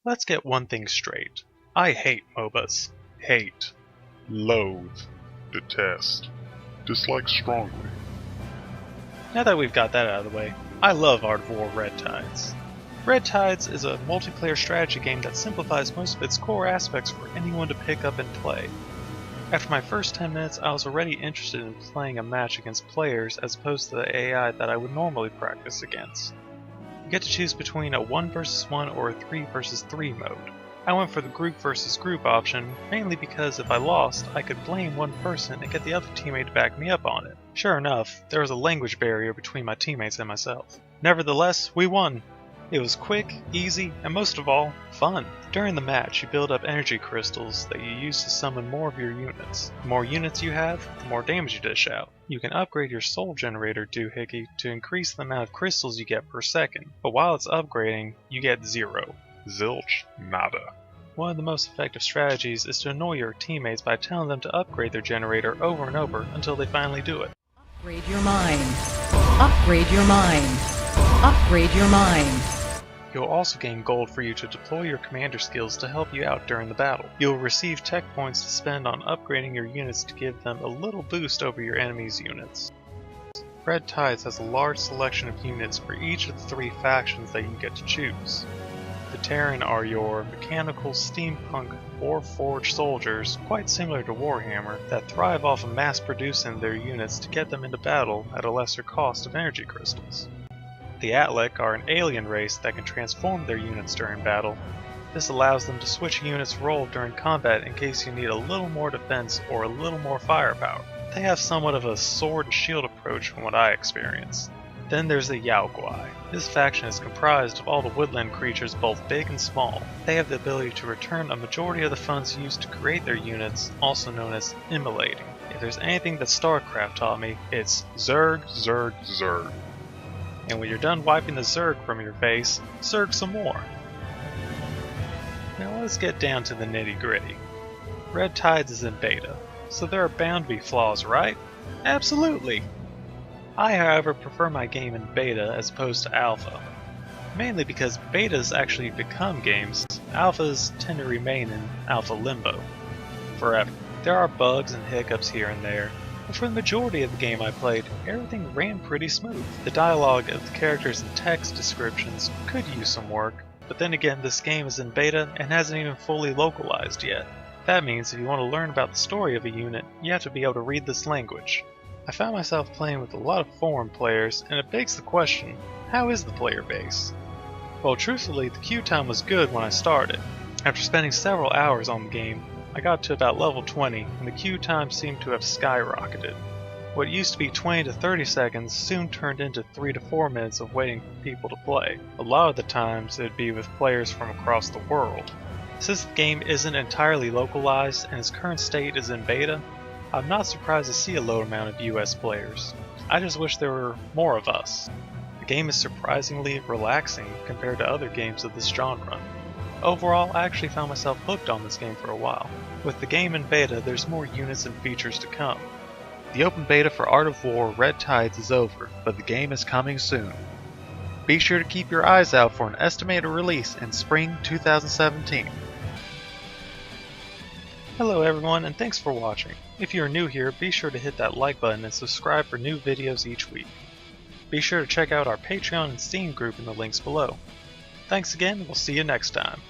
Let's get one thing straight. I hate MOBAs. Hate. Loathe. Detest. Dislike strongly. Now that we've got that out of the way, I love Art of War Red Tides. Red Tides is a multiplayer strategy game that simplifies most of its core aspects for anyone to pick up and play. After my first 10 minutes, I was already interested in playing a match against players as opposed to the AI that I would normally practice against. You get to choose between a 1 vs 1 or a 3 vs 3 mode. I went for the group versus group option, mainly because if I lost, I could blame one person and get the other teammate to back me up on it. Sure enough, there was a language barrier between my teammates and myself. Nevertheless, we won! It was quick, easy, and most of all, fun. During the match, you build up energy crystals that you use to summon more of your units. The more units you have, the more damage you dish out. You can upgrade your soul generator doohickey to increase the amount of crystals you get per second, but while it's upgrading, you get 0. Zilch. Nada. One of the most effective strategies is to annoy your teammates by telling them to upgrade their generator over and over until they finally do it. Upgrade your mind. Upgrade your mind. Upgrade your mind. You'll also gain gold for you to deploy your commander skills to help you out during the battle. You'll receive tech points to spend on upgrading your units to give them a little boost over your enemy's units. Red Tides has a large selection of units for each of the 3 factions that you get to choose. The Terran are your mechanical steampunk Warforged soldiers, quite similar to Warhammer, that thrive off of mass producing their units to get them into battle at a lesser cost of energy crystals. The Atlek are an alien race that can transform their units during battle. This allows them to switch units' role during combat in case you need a little more defense or a little more firepower. They have somewhat of a sword and shield approach from what I experienced. Then there's the Yao Guai. This faction is comprised of all the woodland creatures both big and small. They have the ability to return a majority of the funds used to create their units, also known as immolating. If there's anything that StarCraft taught me, it's Zerg, Zerg, Zerg. And when you're done wiping the Zerg from your face, Zerg some more. Now let's get down to the nitty gritty. Red Tides is in beta, so there are bound to be flaws, right? Absolutely! I, however, prefer my game in beta as opposed to alpha. Mainly because betas actually become games, alphas tend to remain in alpha limbo forever. There are bugs and hiccups here and there, but for the majority of the game I played, everything ran pretty smooth. The dialogue of the characters and text descriptions could use some work, but then again this game is in beta and hasn't even fully localized yet. That means if you want to learn about the story of a unit, you have to be able to read this language. I found myself playing with a lot of foreign players, and it begs the question, how is the player base? Well, truthfully, the queue time was good when I started. After spending several hours on the game, I got to about level 20, and the queue time seemed to have skyrocketed. What used to be 20 to 30 seconds soon turned into 3 to 4 minutes of waiting for people to play. A lot of the times it would be with players from across the world. Since the game isn't entirely localized and its current state is in beta, I'm not surprised to see a low amount of US players. I just wish there were more of us. The game is surprisingly relaxing compared to other games of this genre. Overall, I actually found myself hooked on this game for a while. With the game in beta, there's more units and features to come. The open beta for Art of War Red Tides is over, but the game is coming soon. Be sure to keep your eyes out for an estimated release in spring 2017. Hello everyone, and thanks for watching. If you are new here, be sure to hit that like button and subscribe for new videos each week. Be sure to check out our Patreon and Steam group in the links below. Thanks again, we'll see you next time.